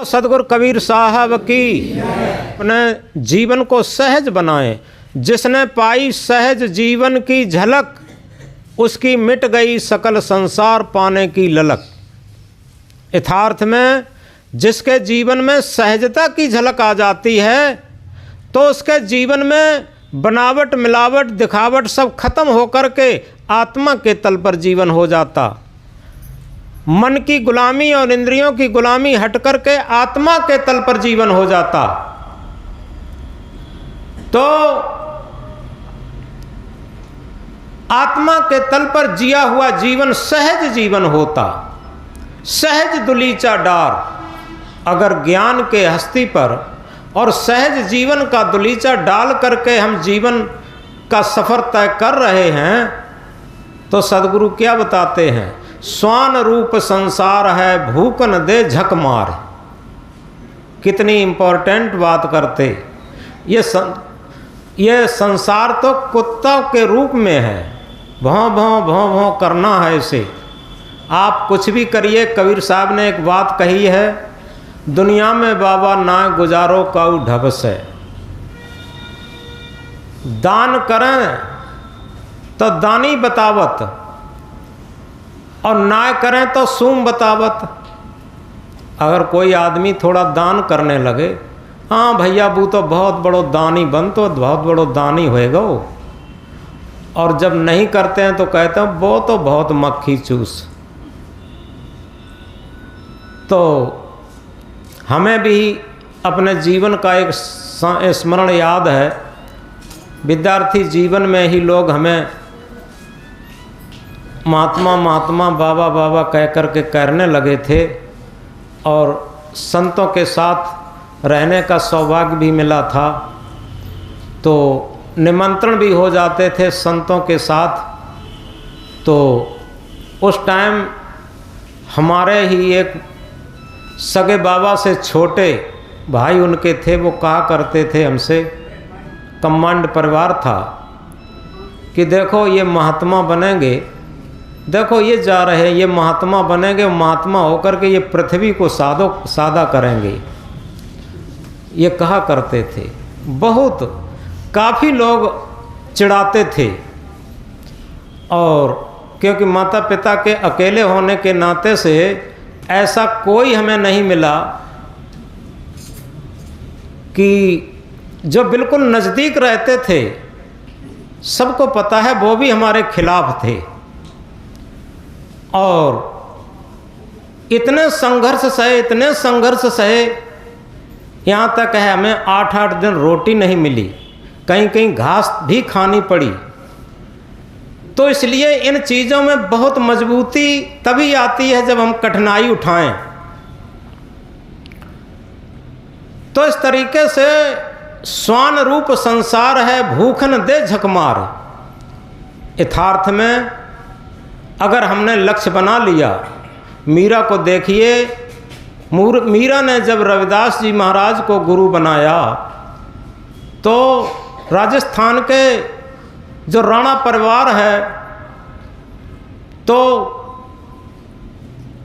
सदगुरु कबीर साहब की अपने जीवन को सहज बनाएं। जिसने पाई सहज जीवन की झलक, उसकी मिट गई सकल संसार पाने की ललक। यथार्थ में जिसके जीवन में सहजता की झलक आ जाती है तो उसके जीवन में बनावट मिलावट दिखावट सब खत्म होकर के आत्मा के तल पर जीवन हो जाता। मन की गुलामी और इंद्रियों की गुलामी हट करके आत्मा के तल पर जीवन हो जाता। तो आत्मा के तल पर जिया हुआ जीवन सहज जीवन होता। सहज दुलीचा डार। अगर ज्ञान के हस्ती पर और सहज जीवन का दुलीचा डाल करके हम जीवन का सफर तय कर रहे हैं तो सदगुरु क्या बताते हैं? स्वान रूप संसार है भूख न दे झक मार। कितनी इंपॉर्टेंट बात करते। ये संसार तो कुत्ता के रूप में है, भौं भौं भौं भौं करना है इसे। आप कुछ भी करिए, कबीर साहब ने एक बात कही है, दुनिया में बाबा ना गुजारो काऊ ढबस है। दान करें तो दानी बतावत और ना करें तो सूम बतावत। अगर कोई आदमी थोड़ा दान करने लगे, हाँ भैया वो तो बहुत बड़ो दानी बन, तो बहुत बड़ो दानी होएगा वो। और जब नहीं करते हैं तो कहते हैं वो तो बहुत मक्खी चूस। तो हमें भी अपने जीवन का एक स्मरण याद है। विद्यार्थी जीवन में ही लोग हमें महात्मा महात्मा बाबा बाबा कह कर के करने लगे थे और संतों के साथ रहने का सौभाग्य भी मिला था। तो निमंत्रण भी हो जाते थे संतों के साथ। तो उस टाइम हमारे ही एक सगे बाबा से छोटे भाई उनके थे, वो कहा करते थे हमसे, कमांड परिवार था, कि देखो ये महात्मा बनेंगे, देखो ये जा रहे हैं, ये महात्मा बनेंगे, महात्मा होकर के ये पृथ्वी को सादा करेंगे। ये कहा करते थे। बहुत काफ़ी लोग चिढ़ाते थे। और क्योंकि माता पिता के अकेले होने के नाते से ऐसा कोई हमें नहीं मिला कि जो बिल्कुल नज़दीक रहते थे, सबको पता है वो भी हमारे खिलाफ थे। और इतने संघर्ष सहे, इतने संघर्ष सहे, यहाँ तक है हमें 8-8 दिन रोटी नहीं मिली, कहीं कहीं घास भी खानी पड़ी। तो इसलिए इन चीज़ों में बहुत मजबूती तभी आती है जब हम कठिनाई उठाएं। तो इस तरीके से स्वान रूप संसार है भूखन दे झकमार। यथार्थ में अगर हमने लक्ष्य बना लिया, मीरा को देखिए, मीरा ने जब रविदास जी महाराज को गुरु बनाया तो राजस्थान के जो राणा परिवार है, तो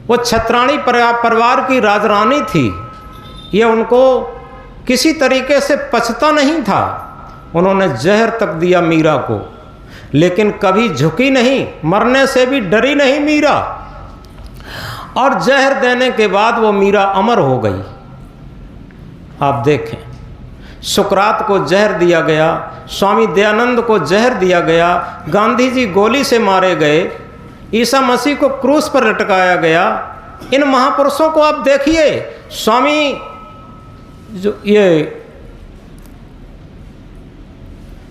वो छत्राणी परिवार की राजरानी थी। ये उनको किसी तरीके से पछता नहीं था। उन्होंने जहर तक दिया मीरा को, लेकिन कभी झुकी नहीं, मरने से भी डरी नहीं मीरा। और जहर देने के बाद वो मीरा अमर हो गई। आप देखें, सुकरात को जहर दिया गया, स्वामी दयानंद को जहर दिया गया, गांधी जी गोली से मारे गए, ईसा मसीह को क्रूस पर लटकाया गया। इन महापुरुषों को आप देखिए, स्वामी जो ये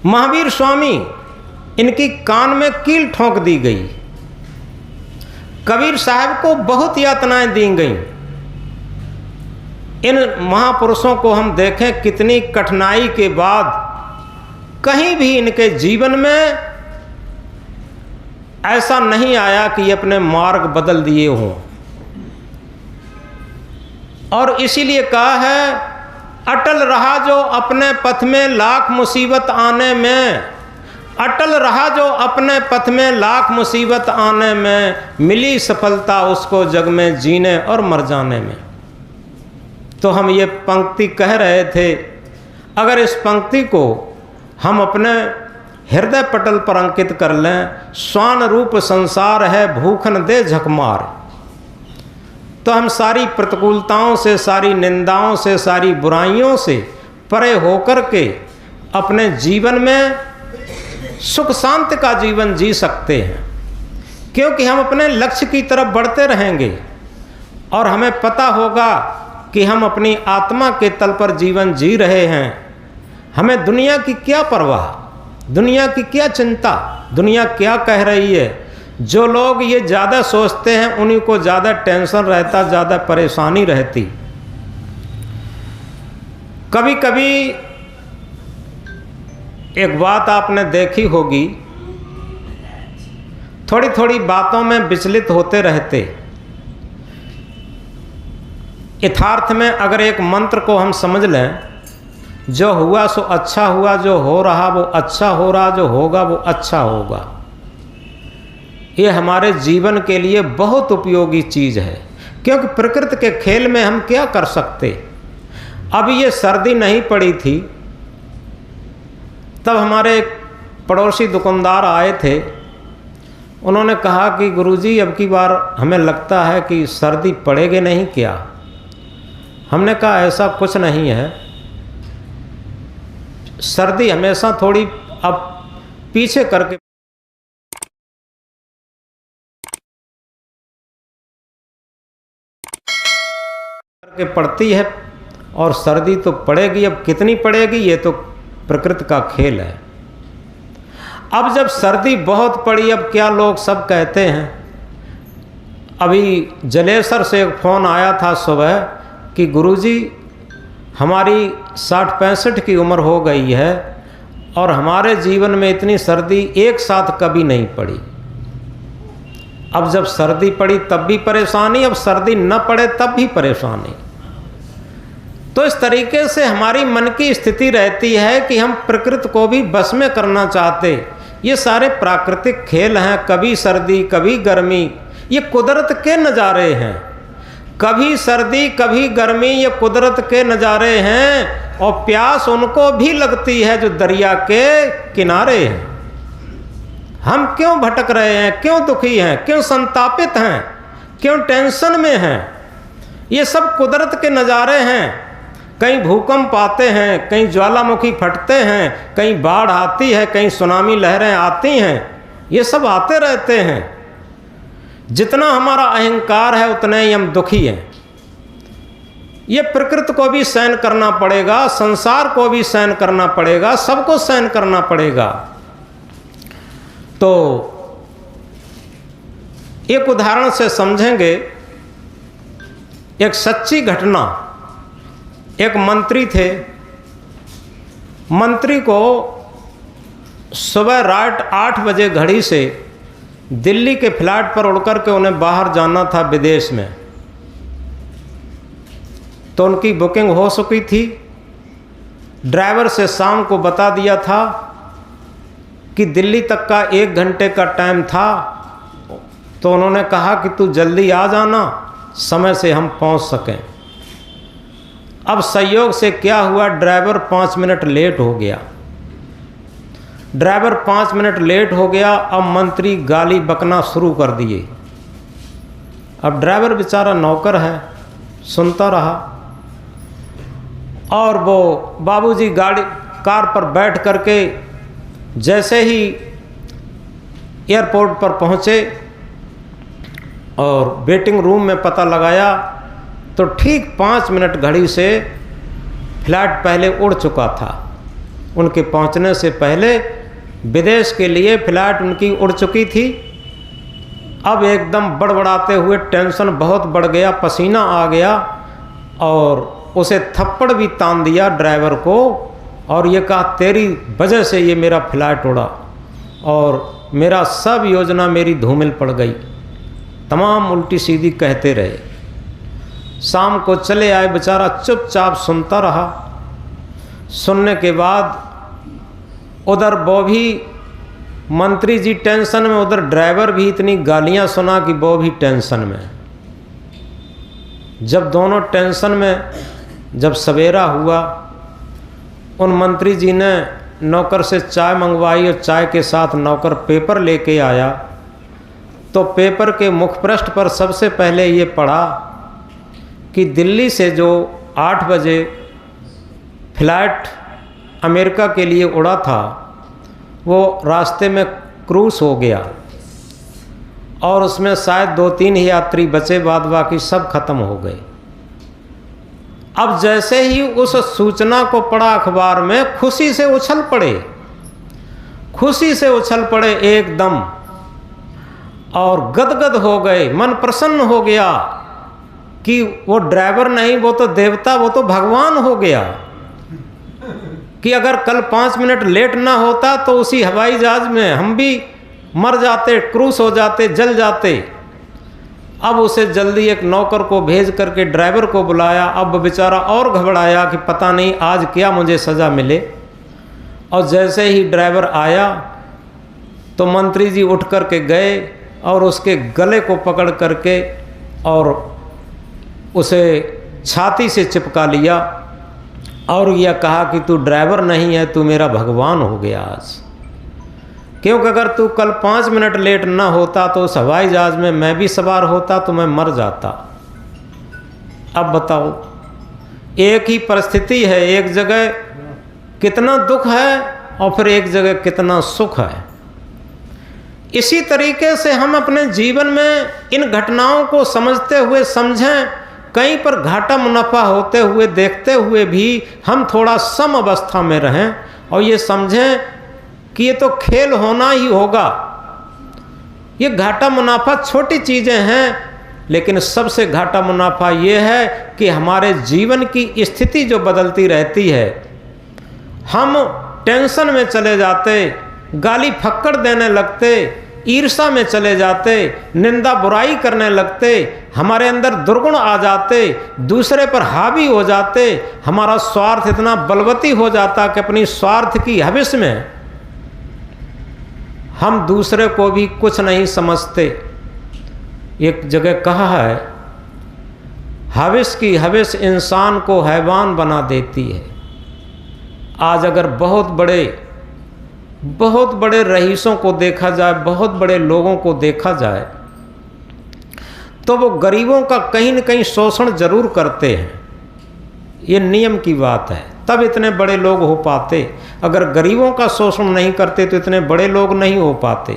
महावीर स्वामी, इनकी कान में कील ठोंक दी गई। कबीर साहब को बहुत यातनाएं दी गई। इन महापुरुषों को हम देखें, कितनी कठिनाई के बाद कहीं भी इनके जीवन में ऐसा नहीं आया कि ये अपने मार्ग बदल दिए हों। और इसीलिए कहा है, अटल रहा जो अपने पथ में लाख मुसीबत आने में, अटल रहा जो अपने पथ में लाख मुसीबत आने में, मिली सफलता उसको जग में जीने और मर जाने में। तो हम ये पंक्ति कह रहे थे, अगर इस पंक्ति को हम अपने हृदय पटल पर अंकित कर लें, स्वान रूप संसार है भूखन दे झकमार, तो हम सारी प्रतिकूलताओं से, सारी निंदाओं से, सारी बुराइयों से परे होकर के अपने जीवन में सुख शांति का जीवन जी सकते हैं। क्योंकि हम अपने लक्ष्य की तरफ बढ़ते रहेंगे और हमें पता होगा कि हम अपनी आत्मा के तल पर जीवन जी रहे हैं। हमें दुनिया की क्या परवाह, दुनिया की क्या चिंता, दुनिया क्या कह रही है। जो लोग ये ज़्यादा सोचते हैं उन्हीं को ज़्यादा टेंशन रहता, ज़्यादा परेशानी रहती। कभी कभी एक बात आपने देखी होगी, थोड़ी थोड़ी बातों में विचलित होते रहते। यथार्थ में अगर एक मंत्र को हम समझ लें, जो हुआ सो अच्छा हुआ, जो हो रहा वो अच्छा हो रहा, जो होगा वो अच्छा होगा, ये हमारे जीवन के लिए बहुत उपयोगी चीज़ है। क्योंकि प्रकृति के खेल में हम क्या कर सकते। अब ये सर्दी नहीं पड़ी थी, तब हमारे एक पड़ोसी दुकानदार आए थे। उन्होंने कहा कि गुरुजी अब की बार हमें लगता है कि सर्दी पड़ेगी नहीं क्या। हमने कहा ऐसा कुछ नहीं है, सर्दी हमेशा थोड़ी अब पीछे करके पड़ती है और सर्दी तो पड़ेगी। अब कितनी पड़ेगी ये तो प्रकृति का खेल है। अब जब सर्दी बहुत पड़ी, अब क्या लोग सब कहते हैं। अभी जलेसर से एक फ़ोन आया था सुबह कि गुरुजी हमारी 60-65 की उम्र हो गई है और हमारे जीवन में इतनी सर्दी एक साथ कभी नहीं पड़ी। अब जब सर्दी पड़ी तब भी परेशानी, अब सर्दी न पड़े तब भी परेशानी। तो इस तरीके से हमारी मन की स्थिति रहती है कि हम प्रकृति को भी बस में करना चाहते। ये सारे प्राकृतिक खेल हैं, कभी सर्दी कभी गर्मी, ये कुदरत के नज़ारे हैं। कभी सर्दी कभी गर्मी, ये कुदरत के नज़ारे हैं। और प्यास उनको भी लगती है जो दरिया के किनारे हैं। हम क्यों भटक रहे हैं, क्यों दुखी हैं, क्यों संतापित हैं, क्यों टेंशन में हैं। ये सब कुदरत के नज़ारे हैं। कहीं भूकंप आते हैं, कहीं ज्वालामुखी फटते हैं, कहीं बाढ़ आती है, कहीं सुनामी लहरें आती हैं। ये सब आते रहते हैं। जितना हमारा अहंकार है उतने ही हम दुखी हैं। ये प्रकृति को भी सहन करना पड़ेगा, संसार को भी सहन करना पड़ेगा, सबको सहन करना पड़ेगा। तो एक उदाहरण से समझेंगे। एक सच्ची घटना। एक मंत्री थे। मंत्री को सुबह रात 8 बजे घड़ी से दिल्ली के फ्लैट पर उड़ कर के उन्हें बाहर जाना था, विदेश में। तो उनकी बुकिंग हो चुकी थी। ड्राइवर से शाम को बता दिया था कि दिल्ली तक का 1 घंटे का टाइम था। तो उन्होंने कहा कि तू जल्दी आ जाना, समय से हम पहुंच सकें। अब संयोग से क्या हुआ, ड्राइवर 5 मिनट लेट हो गया। ड्राइवर 5 मिनट लेट हो गया। अब मंत्री गाली बकना शुरू कर दिए। अब ड्राइवर बेचारा नौकर है, सुनता रहा। और वो बाबूजी गाड़ी कार पर बैठ करके जैसे ही एयरपोर्ट पर पहुँचे और वेटिंग रूम में पता लगाया तो ठीक 5 मिनट घड़ी से फ्लाइट पहले उड़ चुका था। उनके पहुंचने से पहले विदेश के लिए फ्लाइट उनकी उड़ चुकी थी। अब एकदम बड़बड़ाते हुए टेंशन बहुत बढ़ गया, पसीना आ गया और उसे थप्पड़ भी तान दिया ड्राइवर को और ये कहा तेरी वजह से ये मेरा फ्लाइट उड़ा और मेरा सब योजना मेरी धूमिल पड़ गई। तमाम उल्टी सीधी कहते रहे। शाम को चले आए, बेचारा चुपचाप सुनता रहा। सुनने के बाद उधर वो भी मंत्री जी टेंशन में, उधर ड्राइवर भी इतनी गालियां सुना कि वो भी टेंशन में। जब दोनों टेंशन में जब सवेरा हुआ, उन मंत्री जी ने नौकर से चाय मंगवाई और चाय के साथ नौकर पेपर लेके आया। तो पेपर के मुखपृष्ठ पर सबसे पहले ये पढ़ा कि दिल्ली से जो 8 बजे फ्लाइट अमेरिका के लिए उड़ा था वो रास्ते में क्रूज हो गया और उसमें शायद 2-3 ही यात्री बचे, बाद बाकी सब खत्म हो गए। अब जैसे ही उस सूचना को पढ़ा अखबार में, खुशी से उछल पड़े एकदम और गदगद हो गए। मन प्रसन्न हो गया कि वो ड्राइवर नहीं, वो तो देवता, वो तो भगवान हो गया। कि अगर कल 5 मिनट लेट ना होता तो उसी हवाई जहाज में हम भी मर जाते, क्रूस हो जाते, जल जाते। अब उसे जल्दी एक नौकर को भेज करके ड्राइवर को बुलाया। अब बेचारा और घबराया कि पता नहीं आज क्या मुझे सज़ा मिले। और जैसे ही ड्राइवर आया तो मंत्री जी उठ करके गए और उसके गले को पकड़ करके और उसे छाती से चिपका लिया और यह कहा कि तू ड्राइवर नहीं है, तू मेरा भगवान हो गया आज। क्योंकि अगर तू कल 5 मिनट लेट ना होता तो उस हवाई जहाज में मैं भी सवार होता तो मैं मर जाता। अब बताओ, एक ही परिस्थिति है, एक जगह कितना दुख है और फिर एक जगह कितना सुख है। इसी तरीके से हम अपने जीवन में इन घटनाओं को समझते हुए समझें, कहीं पर घाटा मुनाफा होते हुए देखते हुए भी हम थोड़ा सम अवस्था में रहें और ये समझें कि ये तो खेल होना ही होगा। ये घाटा मुनाफा छोटी चीज़ें हैं, लेकिन सबसे घाटा मुनाफा ये है कि हमारे जीवन की स्थिति जो बदलती रहती है, हम टेंशन में चले जाते, गाली फक्कड़ देने लगते, ईर्ष्या में चले जाते, निंदा बुराई करने लगते, हमारे अंदर दुर्गुण आ जाते, दूसरे पर हावी हो जाते, हमारा स्वार्थ इतना बलवती हो जाता कि अपनी स्वार्थ की हविस में हम दूसरे को भी कुछ नहीं समझते। एक जगह कहा है, हविस की हविस इंसान को हैवान बना देती है। आज अगर बहुत बड़े रईसों को देखा जाए, बहुत बड़े लोगों को देखा जाए, तो वो गरीबों का कहीं न कहीं शोषण जरूर करते हैं। ये नियम की बात है, तब इतने बड़े लोग हो पाते। अगर गरीबों का शोषण नहीं करते तो इतने बड़े लोग नहीं हो पाते।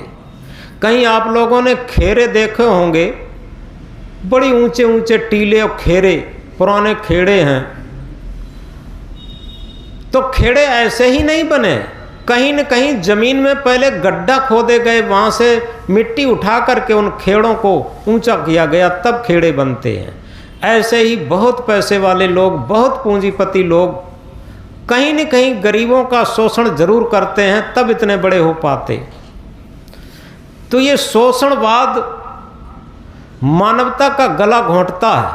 कहीं आप लोगों ने खेरे देखे होंगे, बड़ी ऊंचे ऊंचे टीले और खेरे, पुराने खेड़े हैं। तो खेड़े ऐसे ही नहीं बने, कहीं न कहीं ज़मीन में पहले गड्ढा खोदे गए, वहाँ से मिट्टी उठा करके उन खेड़ों को ऊंचा किया गया, तब खेड़े बनते हैं। ऐसे ही बहुत पैसे वाले लोग, बहुत पूंजीपति लोग कहीं न कहीं गरीबों का शोषण जरूर करते हैं, तब इतने बड़े हो पाते। तो ये शोषणवाद मानवता का गला घोंटता है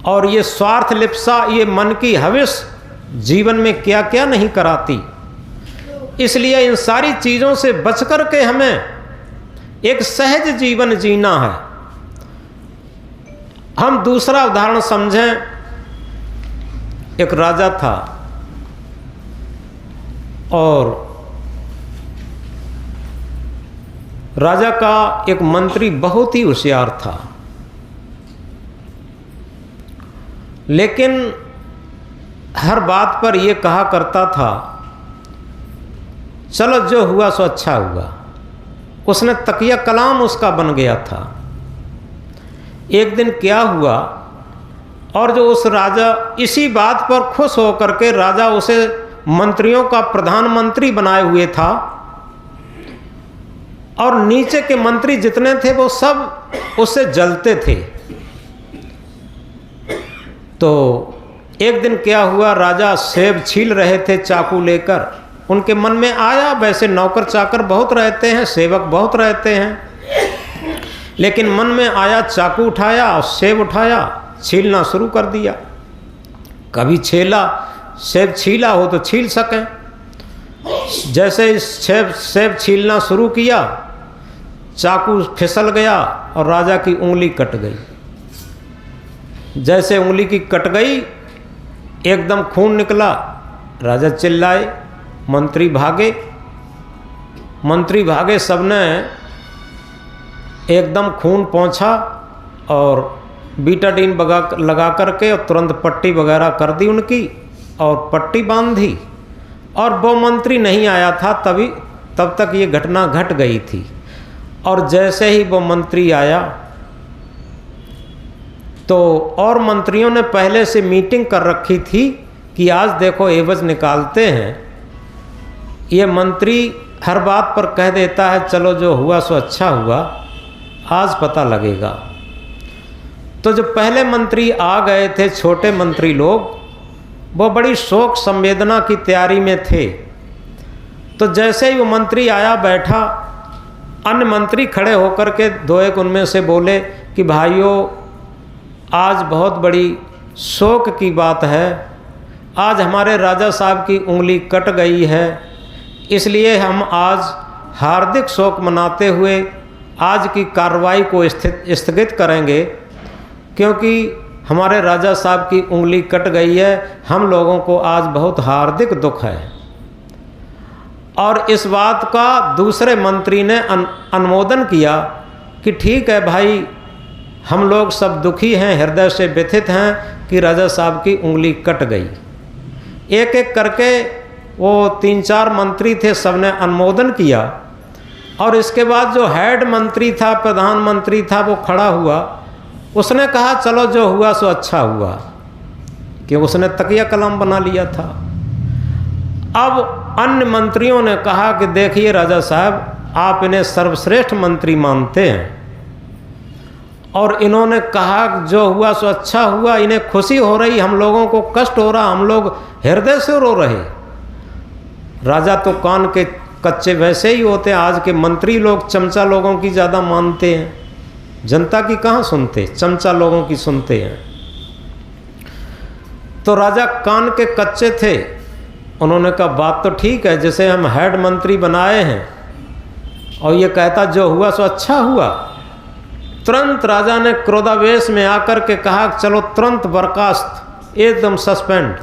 और ये स्वार्थ लिप्सा, ये मन की हविस जीवन में क्या क्या नहीं कराती। इसलिए इन सारी चीज़ों से बच कर के हमें एक सहज जीवन जीना है। हम दूसरा उदाहरण समझें। एक राजा था और राजा का एक मंत्री बहुत ही होशियार था, लेकिन हर बात पर यह कहा करता था, चलो जो हुआ सो अच्छा हुआ। उसने तकिया कलाम उसका बन गया था। एक दिन क्या हुआ, और जो उस राजा इसी बात पर खुश होकर के राजा उसे मंत्रियों का प्रधानमंत्री बनाए हुए था और नीचे के मंत्री जितने थे वो सब उससे जलते थे। तो एक दिन क्या हुआ, राजा सेब छील रहे थे चाकू लेकर। उनके मन में आया, वैसे नौकर चाकर बहुत रहते हैं, सेवक बहुत रहते हैं, लेकिन मन में आया, चाकू उठाया और सेब उठाया, छीलना शुरू कर दिया। कभी छेला, सेब छीला हो तो छील सकें। जैसे इस सेब छीलना शुरू किया, चाकू फिसल गया और राजा की उंगली कट गई। जैसे उंगली की कट गई एकदम खून निकला। राजा चिल्लाए, मंत्री भागे, मंत्री भागे, सबने एकदम खून पहुँचा और बीटाडीन लगा करके और तुरंत पट्टी वगैरह कर दी उनकी और पट्टी बांध दी। और वो मंत्री नहीं आया था तब तक ये घटना घट गई थी। और जैसे ही वो मंत्री आया तो और मंत्रियों ने पहले से मीटिंग कर रखी थी कि आज देखो एवज निकालते हैं। ये मंत्री हर बात पर कह देता है चलो जो हुआ सो अच्छा हुआ, आज पता लगेगा। तो जो पहले मंत्री आ गए थे, छोटे मंत्री लोग, वो बड़ी शोक संवेदना की तैयारी में थे। तो जैसे ही वो मंत्री आया बैठा, अन्य मंत्री खड़े होकर के दो एक उनमें से बोले कि भाइयों आज बहुत बड़ी शोक की बात है, आज हमारे राजा साहब की उंगली कट गई है, इसलिए हम आज हार्दिक शोक मनाते हुए आज की कार्रवाई को स्थगित करेंगे, क्योंकि हमारे राजा साहब की उंगली कट गई है। हम लोगों को आज बहुत हार्दिक दुख है। और इस बात का दूसरे मंत्री ने अनुमोदन किया कि ठीक है भाई, हम लोग सब दुखी हैं, हृदय से व्यथित हैं कि राजा साहब की उंगली कट गई। एक एक करके वो 3-4 मंत्री थे, सबने अनुमोदन किया। और इसके बाद जो हेड मंत्री था, प्रधानमंत्री था, वो खड़ा हुआ, उसने कहा चलो जो हुआ सो अच्छा हुआ, कि उसने तकिया कलाम बना लिया था। अब अन्य मंत्रियों ने कहा कि देखिए राजा साहब, आप इन्हें सर्वश्रेष्ठ मंत्री मानते हैं और इन्होंने कहा जो हुआ सो अच्छा हुआ, इन्हें खुशी हो रही, हम लोगों को कष्ट हो रहा, हम लोग हृदय से रो रहे। राजा तो कान के कच्चे वैसे ही होते हैं, आज के मंत्री लोग चमचा लोगों की ज़्यादा मानते हैं, जनता की कहाँ सुनते, चमचा लोगों की सुनते हैं। तो राजा कान के कच्चे थे, उन्होंने कहा बात तो ठीक है, जैसे हम हेड मंत्री बनाए हैं और ये कहता जो हुआ सो अच्छा हुआ। तुरंत राजा ने क्रोधावेश में आकर के कहा चलो तुरंत बर्खास्त, एकदम सस्पेंड।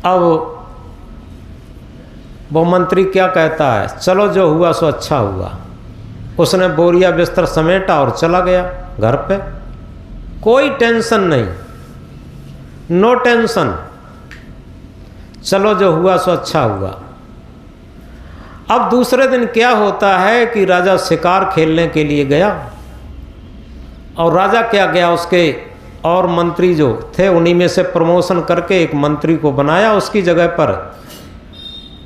अब वो मंत्री क्या कहता है, चलो जो हुआ सो अच्छा हुआ। उसने बोरिया बिस्तर समेटा और चला गया घर पे। कोई टेंशन नहीं, नो टेंशन, चलो जो हुआ सो अच्छा हुआ। अब दूसरे दिन क्या होता है कि राजा शिकार खेलने के लिए गया। और राजा क्या गया, उसके और मंत्री जो थे उन्हीं में से प्रमोशन करके एक मंत्री को बनाया उसकी जगह पर।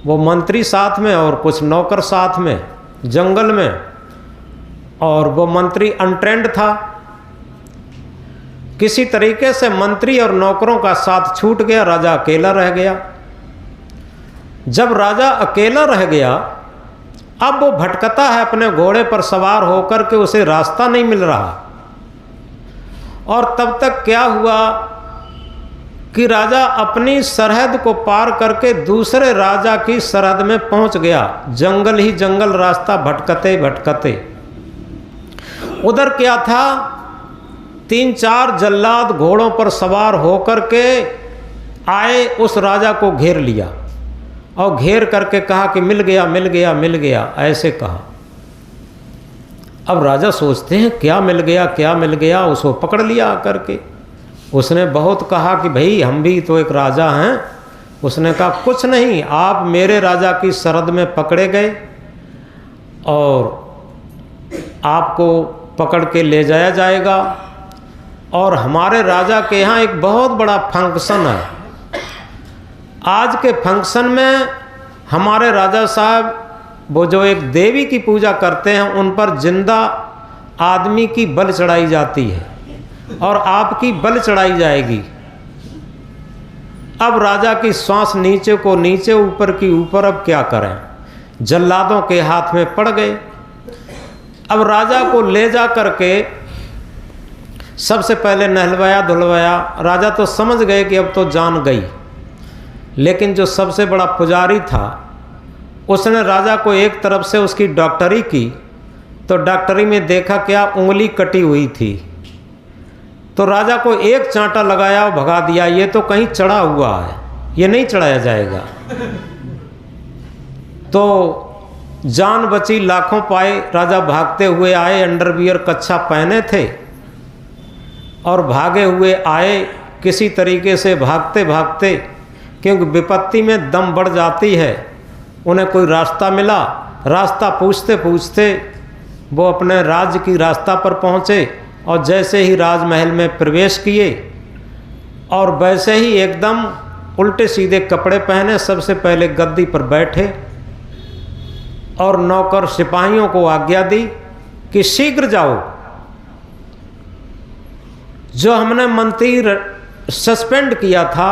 वो मंत्री साथ में और कुछ नौकर साथ में जंगल में, और वो मंत्री अनट्रेंड था। किसी तरीके से मंत्री और नौकरों का साथ छूट गया, राजा अकेला रह गया। जब राजा अकेला रह गया, अब वो भटकता है अपने घोड़े पर सवार होकर के, उसे रास्ता नहीं मिल रहा। और तब तक क्या हुआ कि राजा अपनी सरहद को पार करके दूसरे राजा की सरहद में पहुंच गया। जंगल ही जंगल रास्ता भटकते भटकते उधर क्या था, 3-4 जल्लाद घोड़ों पर सवार होकर के आए, उस राजा को घेर लिया और घेर करके कहा कि मिल गया मिल गया मिल गया, ऐसे कहा। अब राजा सोचते हैं क्या मिल गया क्या मिल गया, उसको पकड़ लिया आकर के। उसने बहुत कहा कि भाई हम भी तो एक राजा हैं। उसने कहा कुछ नहीं, आप मेरे राजा की सरहद में पकड़े गए और आपको पकड़ के ले जाया जाएगा, और हमारे राजा के यहाँ एक बहुत बड़ा फंक्शन है। आज के फंक्शन में हमारे राजा साहब वो जो एक देवी की पूजा करते हैं, उन पर जिंदा आदमी की बलि चढ़ाई जाती है और आपकी बलि चढ़ाई जाएगी। अब राजा की सांस नीचे को नीचे, ऊपर की ऊपर। अब क्या करें, जल्लादों के हाथ में पड़ गए। अब राजा को ले जा करके सबसे पहले नहलवाया धुलवाया। राजा तो समझ गए कि अब तो जान गई, लेकिन जो सबसे बड़ा पुजारी था उसने राजा को एक तरफ से उसकी डॉक्टरी की, तो डॉक्टरी में देखा क्या, उंगली कटी हुई थी। तो राजा को एक चांटा लगाया और भगा दिया, ये तो कहीं चढ़ा हुआ है, ये नहीं चढ़ाया जाएगा। तो जान बची, लाखों पाए। राजा भागते हुए आए, अंडरवियर कच्छा पहने थे और भागे हुए आए किसी तरीके से, भागते भागते, क्योंकि विपत्ति में दम बढ़ जाती है। उन्हें कोई रास्ता मिला, रास्ता पूछते पूछते वो अपने राज्य की रास्ता पर पहुँचे और जैसे ही राजमहल में प्रवेश किए और वैसे ही एकदम उल्टे सीधे कपड़े पहने, सबसे पहले गद्दी पर बैठे और नौकर सिपाहियों को आज्ञा दी कि शीघ्र जाओ, जो हमने मंत्री सस्पेंड किया था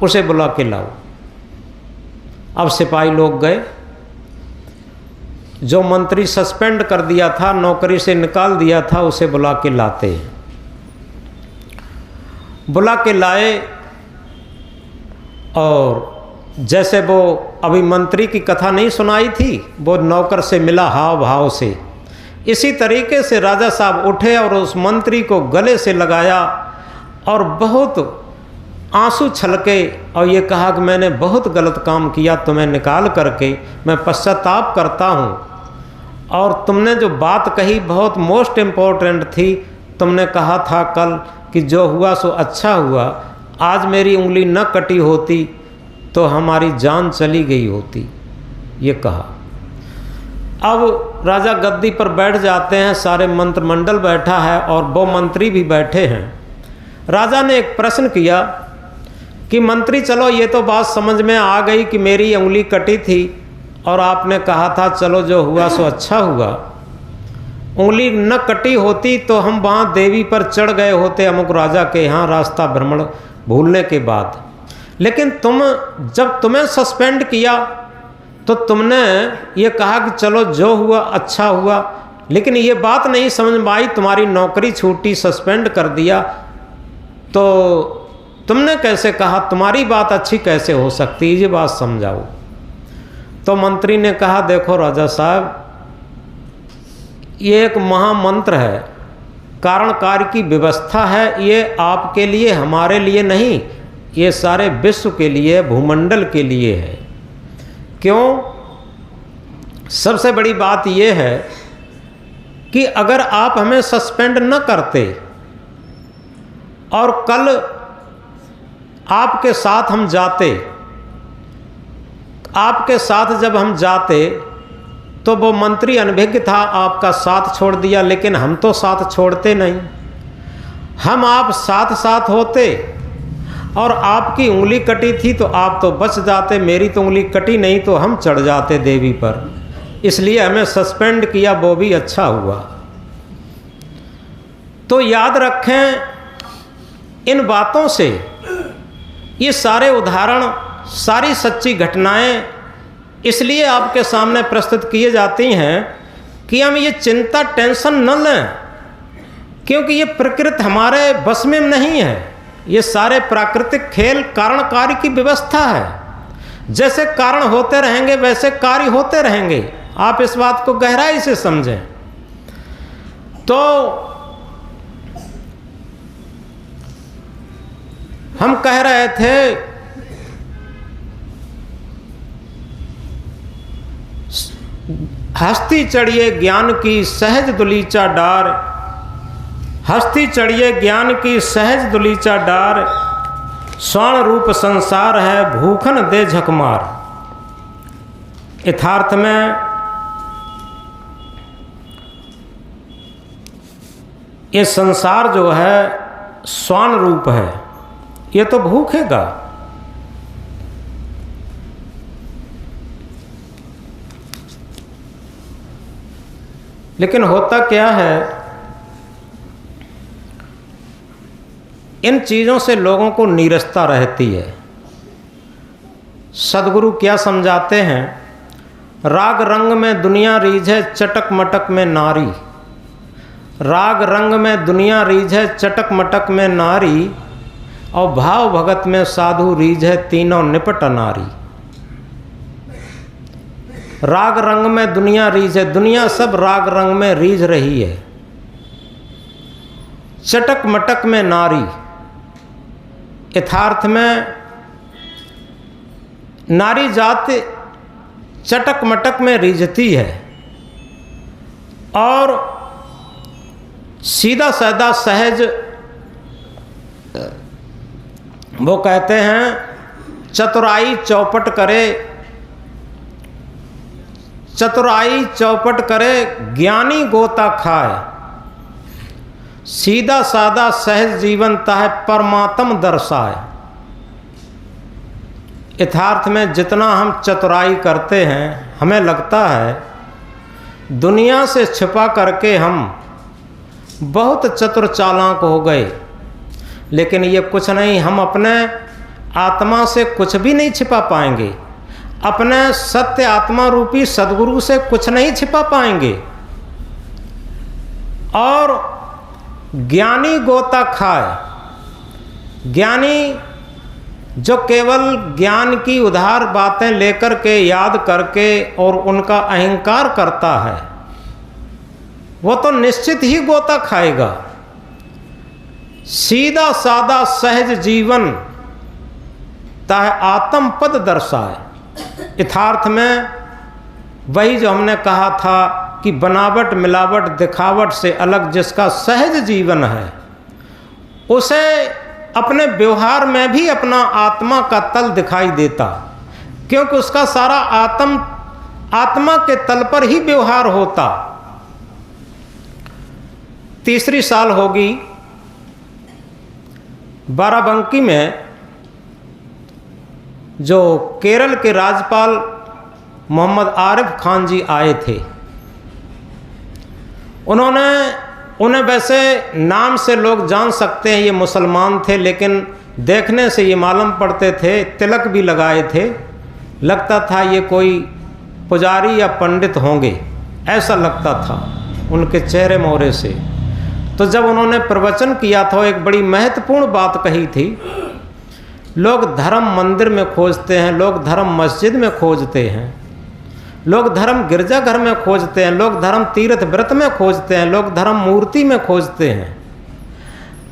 उसे बुला के लाओ। अब सिपाही लोग गए, जो मंत्री सस्पेंड कर दिया था, नौकरी से निकाल दिया था, उसे बुला के लाते हैं। बुला के लाए और जैसे वो अभी मंत्री की कथा नहीं सुनाई थी, वो नौकर से मिला हाव भाव से, इसी तरीके से राजा साहब उठे और उस मंत्री को गले से लगाया और बहुत आंसू छलके और ये कहा कि मैंने बहुत गलत काम किया, तुम्हें निकाल करके मैं पश्चाताप करता हूँ। और तुमने जो बात कही बहुत मोस्ट इम्पोर्टेंट थी, तुमने कहा था कल कि जो हुआ सो अच्छा हुआ, आज मेरी उंगली न कटी होती तो हमारी जान चली गई होती, ये कहा। अब राजा गद्दी पर बैठ जाते हैं, सारे मंत्रिमंडल बैठा है और वो मंत्री भी बैठे हैं। राजा ने एक प्रश्न किया कि मंत्री चलो ये तो बात समझ में आ गई कि मेरी उंगली कटी थी और आपने कहा था चलो जो हुआ सो अच्छा हुआ, उंगली न कटी होती तो हम वहाँ देवी पर चढ़ गए होते अमुक राजा के यहाँ रास्ता भ्रमण भूलने के बाद। लेकिन जब तुम्हें सस्पेंड किया तो तुमने ये कहा कि चलो जो हुआ अच्छा हुआ, लेकिन ये बात नहीं समझ में आई, तुम्हारी नौकरी छूटी, सस्पेंड कर दिया, तो तुमने कैसे कहा, तुम्हारी बात अच्छी कैसे हो सकती है, ये बात समझाओ। तो मंत्री ने कहा देखो राजा साहब, ये एक महामंत्र है, कारण कार्य की व्यवस्था है, ये आपके लिए हमारे लिए नहीं, ये सारे विश्व के लिए, भूमंडल के लिए है। क्यों? सबसे बड़ी बात यह है कि अगर आप हमें सस्पेंड न करते और कल आपके साथ हम जाते, आपके साथ जब हम जाते तो वो मंत्री अनभिज्ञ था, आपका साथ छोड़ दिया, लेकिन हम तो साथ छोड़ते नहीं। हम आप साथ साथ होते और आपकी उंगली कटी थी तो आप तो बच जाते, मेरी तो उंगली कटी नहीं तो हम चढ़ जाते देवी पर, इसलिए हमें सस्पेंड किया, वो भी अच्छा हुआ। तो याद रखें इन बातों से, ये सारे उदाहरण, सारी सच्ची घटनाएं इसलिए आपके सामने प्रस्तुत किए जाती हैं कि हम ये चिंता टेंशन न लें, क्योंकि ये प्रकृति हमारे बस में नहीं है। ये सारे प्राकृतिक खेल कारण कार्य की व्यवस्था है। जैसे कारण होते रहेंगे वैसे कार्य होते रहेंगे। आप इस बात को गहराई से समझें। तो हम कह रहे थे हस्ती चढ़िए ज्ञान की सहज दुलीचा डार, हस्ती चढ़िए ज्ञान की सहज दुलीचा डार, स्वर्ण रूप संसार है भूखन दे झकमार। यथार्थ में ये संसार जो है स्वर्ण रूप है, ये तो भूखेगा। लेकिन होता क्या है, इन चीज़ों से लोगों को नीरसता रहती है। सदगुरु क्या समझाते हैं, राग रंग में दुनिया रीझे चटक मटक में नारी, राग रंग में दुनिया रीझे चटक मटक में नारी, और भाव भगत में साधु रीझे तीनों निपट नारी। राग रंग में दुनिया रीझ है, दुनिया सब राग रंग में रीझ रही है। चटक मटक में नारी, यथार्थ में नारी जात चटक मटक में रिझती है और सीधा साधा सहज, वो कहते हैं चतुराई चौपट करे, चतुराई चौपट करे ज्ञानी गोता खाए, सीधा साधा सहज जीवन ताहे परमात्म दर्शाए। यथार्थ में जितना हम चतुराई करते हैं, हमें लगता है दुनिया से छिपा करके हम बहुत चतुर चालाक हो गए, लेकिन ये कुछ नहीं। हम अपने आत्मा से कुछ भी नहीं छिपा पाएंगे, अपने सत्य आत्मा रूपी सद्गुरु से कुछ नहीं छिपा पाएंगे। और ज्ञानी गोता खाए, ज्ञानी जो केवल ज्ञान की उधार बातें लेकर के याद करके और उनका अहंकार करता है, वो तो निश्चित ही गोता खाएगा। सीधा साधा सहज जीवन ताहे आत्म पद दर्शाए। यथार्थ में वही जो हमने कहा था कि बनावट मिलावट दिखावट से अलग जिसका सहज जीवन है, उसे अपने व्यवहार में भी अपना आत्मा का तल दिखाई देता, क्योंकि उसका सारा आत्मा के तल पर ही व्यवहार होता। तीसरी साल होगी बाराबंकी में जो केरल के राज्यपाल मोहम्मद आरिफ खान जी आए थे। उन्हें वैसे नाम से लोग जान सकते हैं ये मुसलमान थे, लेकिन देखने से ये मालूम पड़ते थे, तिलक भी लगाए थे, लगता था ये कोई पुजारी या पंडित होंगे, ऐसा लगता था उनके चेहरे मोहरे से। तो जब उन्होंने प्रवचन किया था, एक बड़ी महत्वपूर्ण बात कही थी। लोग धर्म मंदिर में खोजते हैं, लोग धर्म मस्जिद में खोजते हैं, लोग धर्म गिरजाघर में खोजते हैं, लोग धर्म तीर्थ व्रत में खोजते हैं, लोग धर्म मूर्ति में खोजते हैं।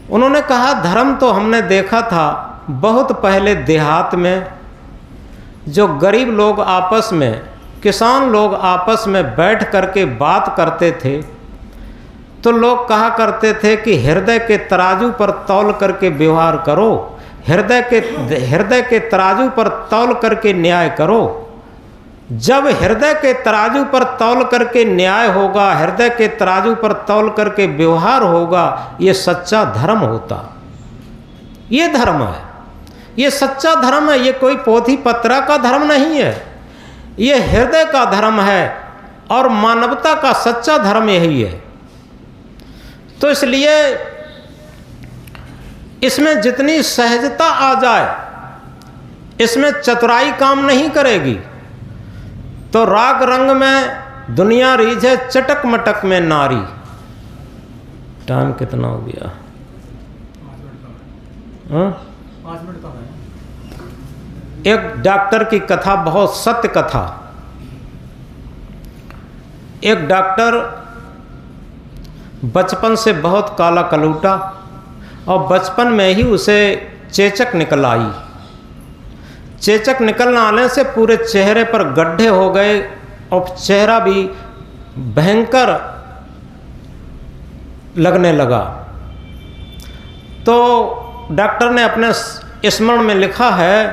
उन्होंने कहा धर्म तो हमने देखा था बहुत पहले देहात में, जो गरीब लोग आपस में, किसान लोग आपस में बैठ करके बात करते थे, तो लोग कहा करते थे कि हृदय के तराजू पर तौल करके व्यवहार करो, हृदय के तराजू पर तौल करके न्याय करो। जब हृदय के तराजू पर तौल करके न्याय होगा, हृदय के तराजू पर तौल करके व्यवहार होगा, ये सच्चा धर्म होता। ये धर्म है, ये सच्चा धर्म है। ये कोई पोथी पत्रा का धर्म नहीं है, ये हृदय का धर्म है और मानवता का सच्चा धर्म यही है। तो इसलिए इसमें जितनी सहजता आ जाए, इसमें चतुराई काम नहीं करेगी। तो राग रंग में दुनिया रीझे, चटक मटक में नारी। टाइम कितना हो गया? 5 मिनट का है। एक डॉक्टर की कथा, बहुत सत्य कथा। एक डॉक्टर बचपन से बहुत काला कलूटा और बचपन में ही उसे चेचक निकल आई। चेचक निकलने आने से पूरे चेहरे पर गड्ढे हो गए और चेहरा भी भयंकर लगने लगा। तो डॉक्टर ने अपने स्मरण में लिखा है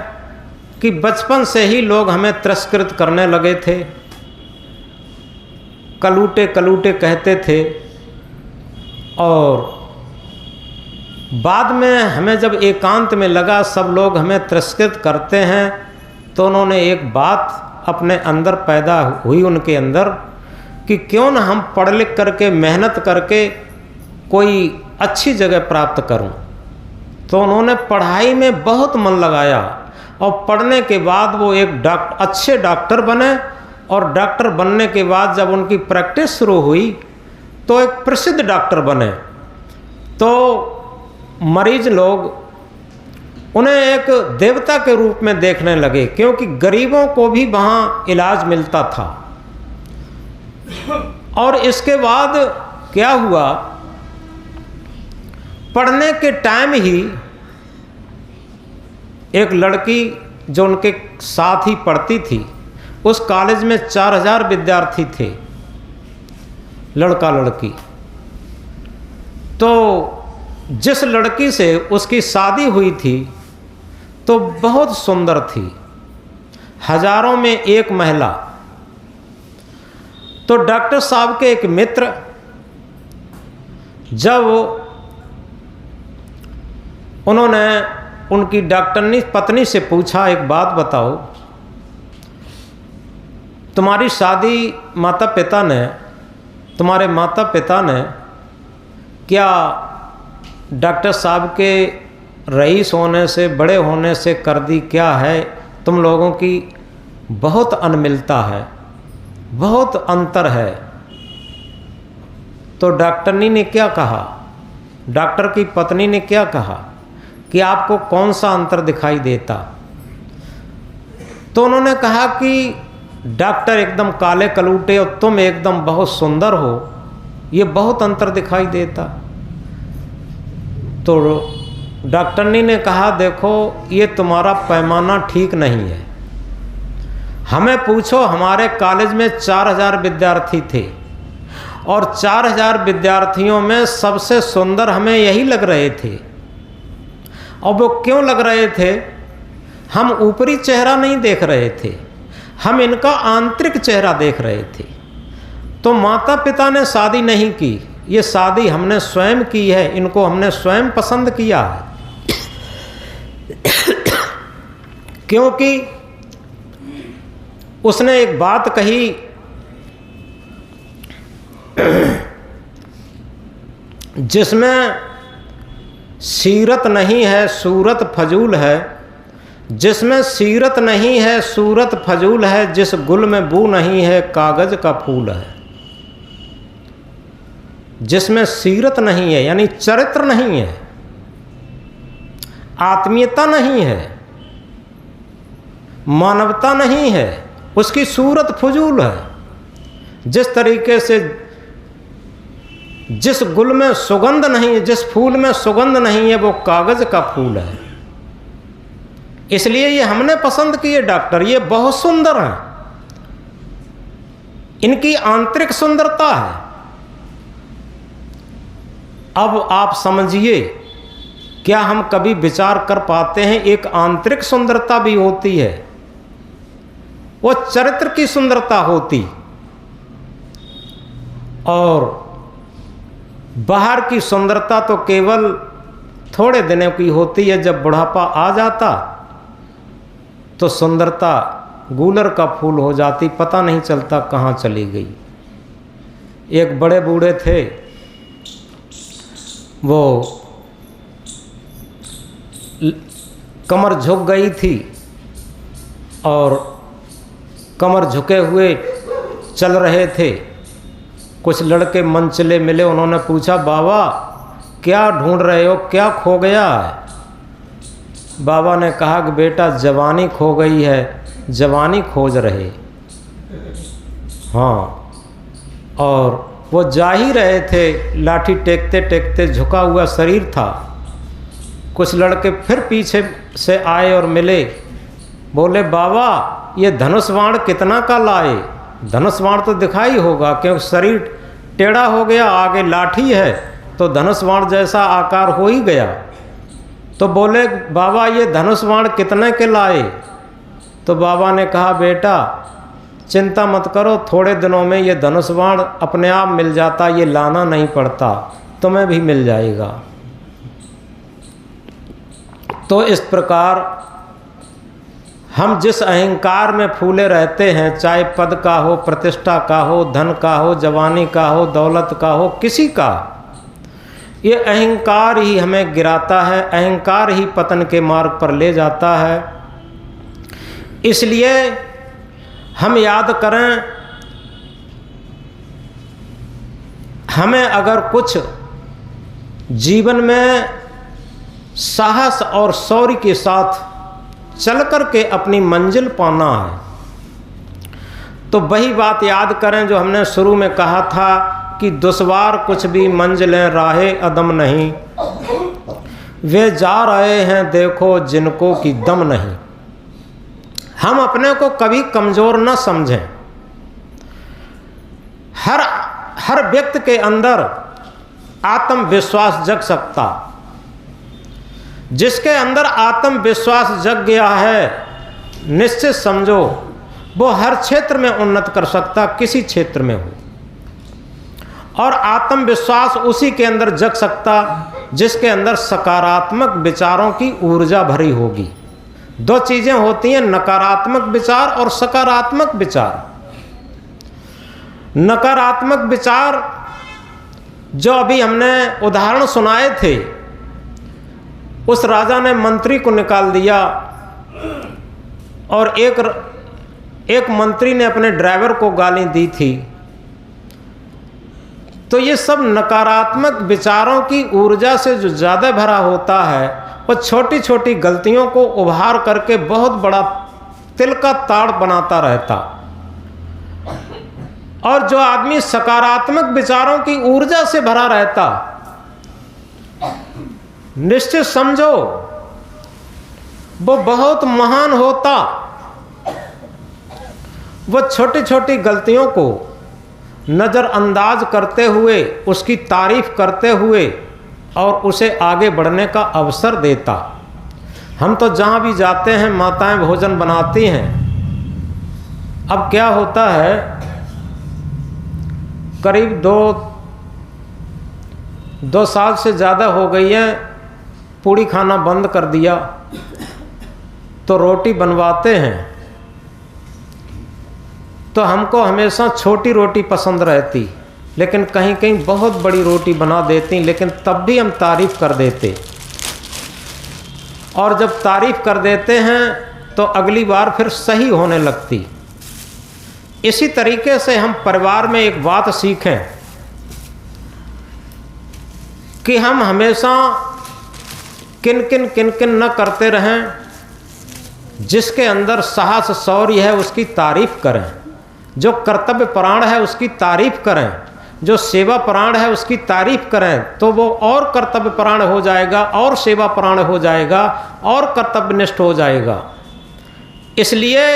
कि बचपन से ही लोग हमें तिरस्कृत करने लगे थे, कलूटे कलूटे कहते थे, और बाद में हमें जब एकांत में लगा सब लोग हमें तिरस्कृत करते हैं, तो उन्होंने एक बात अपने अंदर पैदा हुई उनके अंदर कि क्यों न हम पढ़ लिख करके मेहनत करके कोई अच्छी जगह प्राप्त करूं। तो उन्होंने पढ़ाई में बहुत मन लगाया और पढ़ने के बाद वो एक अच्छे डॉक्टर बने, और डॉक्टर बनने के बाद जब उनकी प्रैक्टिस शुरू हुई तो एक प्रसिद्ध डॉक्टर बने। तो मरीज लोग उन्हें एक देवता के रूप में देखने लगे, क्योंकि गरीबों को भी वहाँ इलाज मिलता था। और इसके बाद क्या हुआ पढ़ने के टाइम ही एक लड़की जो उनके साथ ही पढ़ती थी, उस कॉलेज में 4000 विद्यार्थी थे, लड़का लड़की। तो जिस लड़की से उसकी शादी हुई थी तो बहुत सुंदर थी, हजारों में एक महिला। तो डॉक्टर साहब के एक मित्र जब उन्होंने उनकी डॉक्टरनी पत्नी से पूछा, एक बात बताओ, तुम्हारी शादी तुम्हारे माता पिता ने क्या डॉक्टर साहब के रईस होने से, बड़े होने से कर दी क्या है? तुम लोगों की बहुत अनमिलता है, बहुत अंतर है। तो डॉक्टरनी ने क्या कहा, डॉक्टर की पत्नी ने क्या कहा कि आपको कौन सा अंतर दिखाई देता? तो उन्होंने कहा कि डॉक्टर एकदम काले कलूटे और तुम एकदम बहुत सुंदर हो, ये बहुत अंतर दिखाई देता। तो डॉक्टरनी ने कहा, देखो ये तुम्हारा पैमाना ठीक नहीं है। हमें पूछो, हमारे कॉलेज में 4000 विद्यार्थी थे और 4000 विद्यार्थियों में सबसे सुंदर हमें यही लग रहे थे। और वो क्यों लग रहे थे? हम ऊपरी चेहरा नहीं देख रहे थे, हम इनका आंतरिक चेहरा देख रहे थे। तो माता पिता ने शादी नहीं की, ये शादी हमने स्वयं की है, इनको हमने स्वयं पसंद किया है। क्योंकि उसने एक बात कही, जिसमें सीरत नहीं है सूरत फजूल है, जिसमें सीरत नहीं है सूरत फजूल है, जिस गुल में बू नहीं है कागज का फूल है। जिसमें सीरत नहीं है यानी चरित्र नहीं है, आत्मीयता नहीं है, मानवता नहीं है, उसकी सूरत फजूल है। जिस तरीके से जिस गुल में सुगंध नहीं है, जिस फूल में सुगंध नहीं है, वो कागज का फूल है। इसलिए ये हमने पसंद किए डॉक्टर, ये बहुत सुंदर हैं, इनकी आंतरिक सुंदरता है। अब आप समझिए, क्या हम कभी विचार कर पाते हैं एक आंतरिक सुंदरता भी होती है, वो चरित्र की सुंदरता होती, और बाहर की सुंदरता तो केवल थोड़े दिनों की होती है। जब बुढ़ापा आ जाता तो सुंदरता गूलर का फूल हो जाती, पता नहीं चलता कहाँ चली गई। एक बड़े बूढ़े थे, वो कमर झुक गई थी और कमर झुके हुए चल रहे थे। कुछ लड़के मनचले मिले, उन्होंने पूछा, बाबा क्या ढूंढ रहे हो, क्या खो गया है? बाबा ने कहा कि बेटा जवानी खो गई है, जवानी खोज रहे। हाँ, और वो जा ही रहे थे, लाठी टेकते टेकते झुका हुआ शरीर था। कुछ लड़के फिर पीछे से आए और मिले, बोले बाबा ये धनुष बाण कितना का लाए? धनुष बाण तो दिखाई होगा, क्योंकि शरीर टेढ़ा हो गया, आगे लाठी है तो धनुष बाण जैसा आकार हो ही गया। तो बोले बाबा ये धनुष बाण कितने के लाए? तो बाबा ने कहा बेटा चिंता मत करो, थोड़े दिनों में ये धनुष बाण अपने आप मिल जाता, ये लाना नहीं पड़ता, तुम्हें भी मिल जाएगा। तो इस प्रकार हम जिस अहंकार में फूले रहते हैं, चाहे पद का हो, प्रतिष्ठा का हो, धन का हो, जवानी का हो, दौलत का हो, किसी का, ये अहंकार ही हमें गिराता है, अहंकार ही पतन के मार्ग पर ले जाता है। इसलिए हम याद करें, हमें अगर कुछ जीवन में साहस और शौर्य के साथ चल कर के अपनी मंजिल पाना है, तो वही बात याद करें जो हमने शुरू में कहा था कि दुश्वार कुछ भी मंजिलें राहे अदम नहीं, वे जा रहे हैं देखो जिनको कि दम नहीं। हम अपने को कभी कमज़ोर न समझें। हर व्यक्ति के अंदर आत्मविश्वास जग सकता। जिसके अंदर आत्मविश्वास जग गया है, निश्चित समझो वो हर क्षेत्र में उन्नत कर सकता, किसी क्षेत्र में हो। और आत्मविश्वास उसी के अंदर जग सकता जिसके अंदर सकारात्मक विचारों की ऊर्जा भरी होगी। दो चीज़ें होती हैं, नकारात्मक विचार और सकारात्मक विचार। नकारात्मक विचार जो अभी हमने उदाहरण सुनाए थे, उस राजा ने मंत्री को निकाल दिया और एक मंत्री ने अपने ड्राइवर को गाली दी थी। तो ये सब नकारात्मक विचारों की ऊर्जा से जो ज़्यादा भरा होता है, वो छोटी छोटी गलतियों को उभार करके बहुत बड़ा तिल का ताड़ बनाता रहता। और जो आदमी सकारात्मक विचारों की ऊर्जा से भरा रहता, निश्चित समझो वो बहुत महान होता। वो छोटी छोटी गलतियों को नज़रअंदाज करते हुए, उसकी तारीफ करते हुए और उसे आगे बढ़ने का अवसर देता। हम तो जहाँ भी जाते हैं माताएं भोजन बनाती हैं। अब क्या होता है, करीब दो साल से ज़्यादा हो गई है, पूड़ी खाना बंद कर दिया। तो रोटी बनवाते हैं तो हमको हमेशा छोटी रोटी पसंद रहती, लेकिन कहीं कहीं बहुत बड़ी रोटी बना देती, लेकिन तब भी हम तारीफ़ कर देते। और जब तारीफ़ कर देते हैं तो अगली बार फिर सही होने लगती। इसी तरीके से हम परिवार में एक बात सीखें कि हम हमेशा किन किन न करते रहें। जिसके अंदर साहस शौर्य है उसकी तारीफ़ करें, जो कर्तव्य परायण है उसकी तारीफ़ करें, जो सेवा परायण है उसकी तारीफ़ करें, तो वो और कर्तव्य परायण हो जाएगा, और सेवा परायण हो जाएगा, और कर्तव्यनिष्ठ हो जाएगा। इसलिए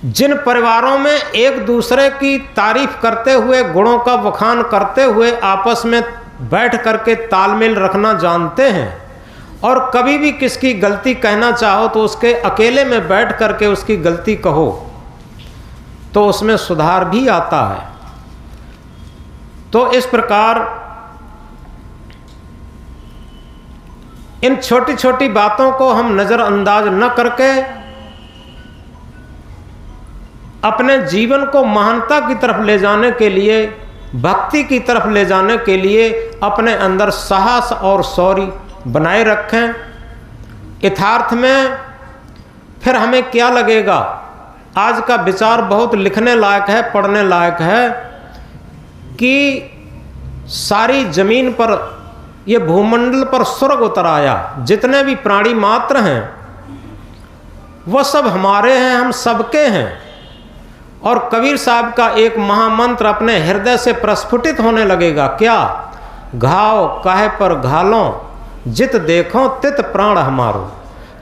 जिन परिवारों में एक दूसरे की तारीफ़ करते हुए, गुणों का बखान करते हुए आपस में बैठ करके तालमेल रखना जानते हैं, और कभी भी किसकी गलती कहना चाहो तो उसके अकेले में बैठ करके उसकी गलती कहो, तो उसमें सुधार भी आता है। तो इस प्रकार इन छोटी छोटी बातों को हम नज़रअंदाज न करके अपने जीवन को महानता की तरफ ले जाने के लिए, भक्ति की तरफ ले जाने के लिए अपने अंदर साहस और शौर्य बनाए रखें। यथार्थ में फिर हमें क्या लगेगा, आज का विचार बहुत लिखने लायक है, पढ़ने लायक है कि सारी जमीन पर, ये भूमंडल पर स्वर्ग उतर आया। जितने भी प्राणी मात्र हैं वह सब हमारे हैं, हम सबके हैं। और कबीर साहब का एक महामंत्र अपने हृदय से प्रस्फुटित होने लगेगा, क्या? घाव काहे पर घालों, जित देखो तित प्राण हमारो।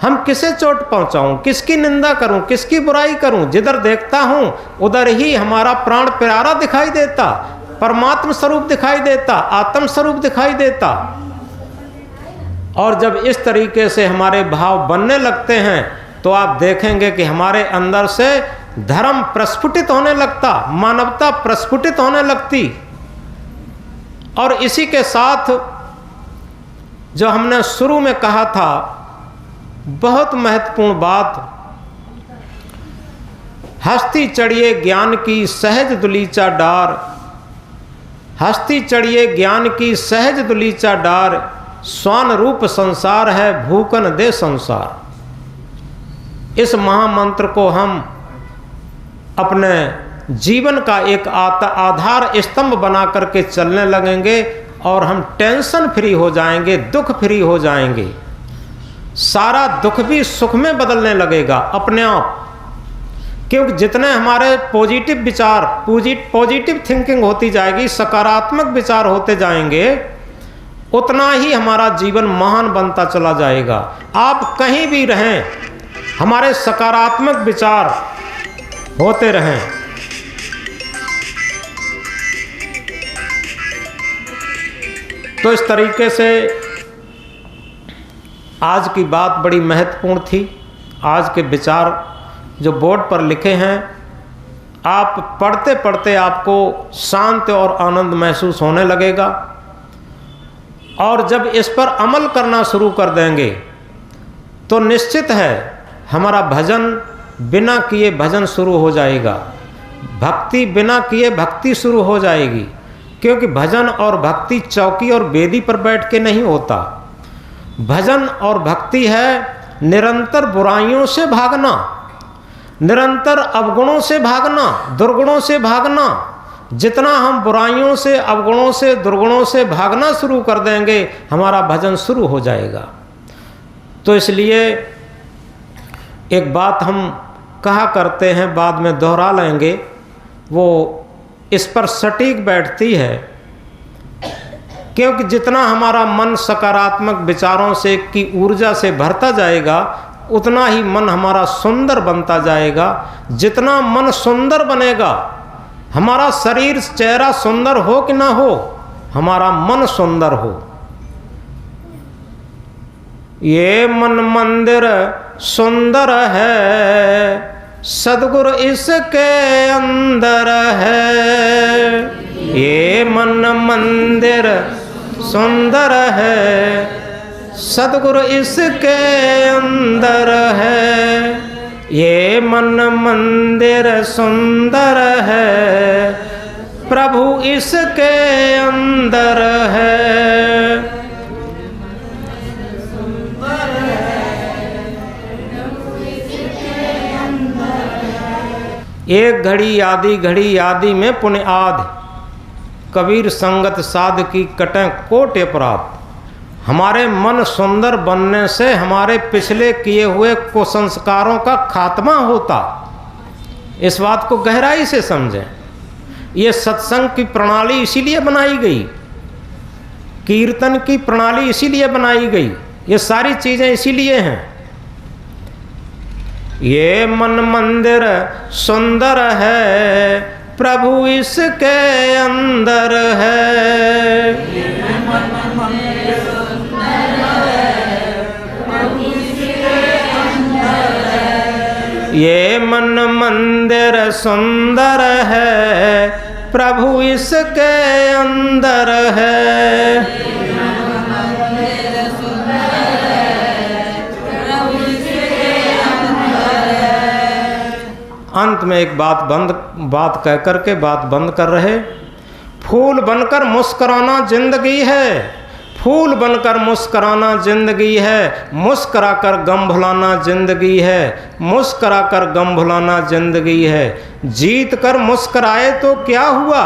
हम किसे चोट पहुंचाऊं, किसकी निंदा करूं, किसकी बुराई करूं? जिधर देखता हूं उधर ही हमारा प्राण प्यारा दिखाई देता, परमात्म स्वरूप दिखाई देता, आत्म स्वरूप दिखाई देता। और जब इस तरीके से हमारे भाव बनने लगते हैं तो आप देखेंगे कि हमारे अंदर से धर्म प्रस्फुटित होने लगता, मानवता प्रस्फुटित होने लगती। और इसी के साथ जो हमने शुरू में कहा था, बहुत महत्वपूर्ण बात, हस्ती चढ़िए ज्ञान की सहज दुलीचा डार, हस्ती चढ़िए ज्ञान की सहज दुलीचा डार, स्वान रूप संसार है भूकन दे संसार। इस महामंत्र को हम अपने जीवन का एक आधार स्तंभ बना करके चलने लगेंगे और हम टेंशन फ्री हो जाएंगे, दुख फ्री हो जाएंगे। सारा दुख भी सुख में बदलने लगेगा अपने आप, क्योंकि जितने हमारे पॉजिटिव विचार, पॉजिटिव थिंकिंग होती जाएगी, सकारात्मक विचार होते जाएंगे, उतना ही हमारा जीवन महान बनता चला जाएगा। आप कहीं भी रहें, हमारे सकारात्मक विचार होते रहें। तो इस तरीके से आज की बात बड़ी महत्वपूर्ण थी। आज के विचार जो बोर्ड पर लिखे हैं, आप पढ़ते पढ़ते आपको शांत और आनंद महसूस होने लगेगा, और जब इस पर अमल करना शुरू कर देंगे तो निश्चित है हमारा भजन बिना किए भजन शुरू हो जाएगा, भक्ति बिना किए भक्ति शुरू हो जाएगी। क्योंकि भजन और भक्ति चौकी और बेदी पर बैठ के नहीं होता। भजन और भक्ति है निरंतर बुराइयों से भागना, निरंतर अवगुणों से भागना, दुर्गुणों से भागना। जितना हम बुराइयों से, अवगुणों से, दुर्गुणों से भागना शुरू कर देंगे, हमारा भजन शुरू हो जाएगा। तो इसलिए एक बात हम कहा करते हैं, बाद में दोहरा लेंगे, वो इस पर सटीक बैठती है। क्योंकि जितना हमारा मन सकारात्मक विचारों से की ऊर्जा से भरता जाएगा, उतना ही मन हमारा सुंदर बनता जाएगा। जितना मन सुंदर बनेगा, हमारा शरीर चेहरा सुंदर हो कि ना हो, हमारा मन सुंदर हो। ये मन मंदिर सुंदर है, सद्गुरु इसके अंदर है। ये मन मंदिर सुंदर है, सद्गुरु इसके अंदर है। ये मन मंदिर सुंदर है, प्रभु इसके अंदर है। एक घड़ी आदि घड़ी आदि में पुण्य आदि, कबीर संगत साध की कटें कोट अपराध। हमारे मन सुंदर बनने से हमारे पिछले किए हुए कुसंस्कारों का खात्मा होता। इस बात को गहराई से समझें। ये सत्संग की प्रणाली इसीलिए बनाई गई, कीर्तन की प्रणाली इसीलिए बनाई गई, ये सारी चीज़ें इसीलिए हैं। ये मन मंदिर सुंदर है, प्रभु इसके अंदर है। ये मन मंदिर सुंदर है, प्रभु इसके अंदर है। अंत में एक बात कह करके बात बंद कर रहे। फूल बनकर मुस्कुराना जिंदगी है, फूल बनकर मुस्कुराना जिंदगी है। मुस्कुराकर गम भुलाना जिंदगी है, मुस्कुराकर गम भुलाना जिंदगी है। जीत कर मुस्कुराए तो क्या हुआ,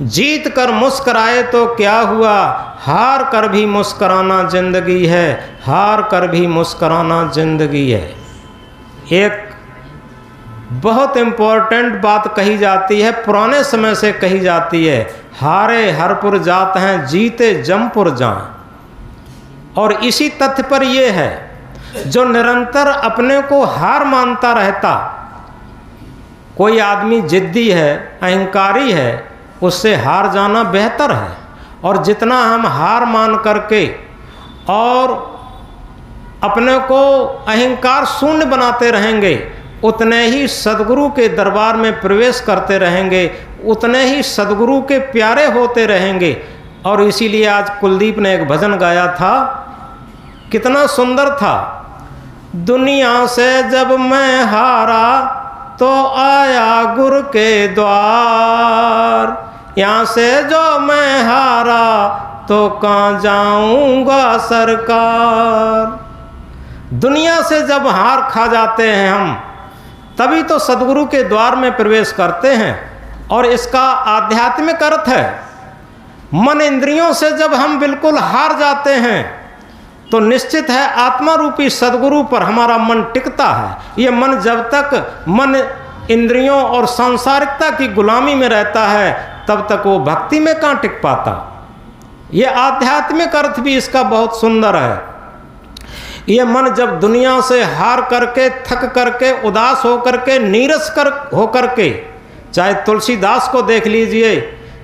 जीत कर मुस्कुराए तो क्या हुआ। हार कर भी मुस्कुराना जिंदगी है, हार कर भी मुस्कुराना जिंदगी है। एक बहुत इम्पोर्टेंट बात कही जाती है, पुराने समय से कही जाती है, हारे हरपुर जात हैं, जीते जमपुर जाएं। और इसी तथ्य पर यह है, जो निरंतर अपने को हार मानता रहता, कोई आदमी जिद्दी है, अहंकारी है, उससे हार जाना बेहतर है। और जितना हम हार मान करके और अपने को अहंकार शून्य बनाते रहेंगे, उतने ही सद्गुरु के दरबार में प्रवेश करते रहेंगे, उतने ही सद्गुरु के प्यारे होते रहेंगे। और इसीलिए आज कुलदीप ने एक भजन गाया था, कितना सुंदर था। दुनिया से जब मैं हारा तो आया गुरु के द्वार, यहाँ से जो मैं हारा तो कहाँ जाऊँगा सरकार। दुनिया से जब हार खा जाते हैं हम, तभी तो सद्गुरु के द्वार में प्रवेश करते हैं। और इसका आध्यात्मिक अर्थ है, मन इंद्रियों से जब हम बिल्कुल हार जाते हैं तो निश्चित है आत्मा रूपी सद्गुरु पर हमारा मन टिकता है। ये मन जब तक मन इंद्रियों और सांसारिकता की गुलामी में रहता है, तब तक वो भक्ति में कहाँ टिक पाता। ये आध्यात्मिक अर्थ भी इसका बहुत सुंदर है। ये मन जब दुनिया से हार करके, थक करके, उदास हो करके, नीरस हो करके, चाहे तुलसीदास को देख लीजिए,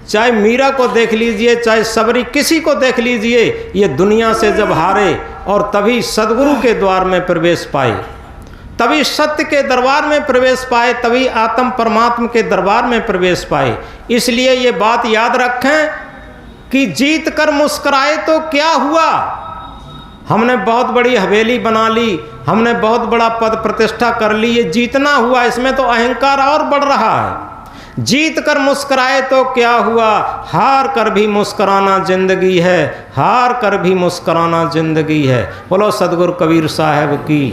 चाहे मीरा को देख लीजिए, चाहे सबरी किसी को देख लीजिए, ये दुनिया से जब हारे और तभी सदगुरु के द्वार में प्रवेश पाए, तभी सत्य के दरबार में प्रवेश पाए, तभी आत्म परमात्मा के दरबार में प्रवेश पाए। इसलिए ये बात याद रखें कि जीत कर मुस्कुराए तो क्या हुआ। हमने बहुत बड़ी हवेली बना ली, हमने बहुत बड़ा पद प्रतिष्ठा कर ली, ये जीतना हुआ, इसमें तो अहंकार और बढ़ रहा है। जीत कर मुस्कुराए तो क्या हुआ, हार कर भी मुस्कुराना जिंदगी है, हार कर भी मुस्कुराना जिंदगी है। बोलो सदगुरु कबीर साहब की।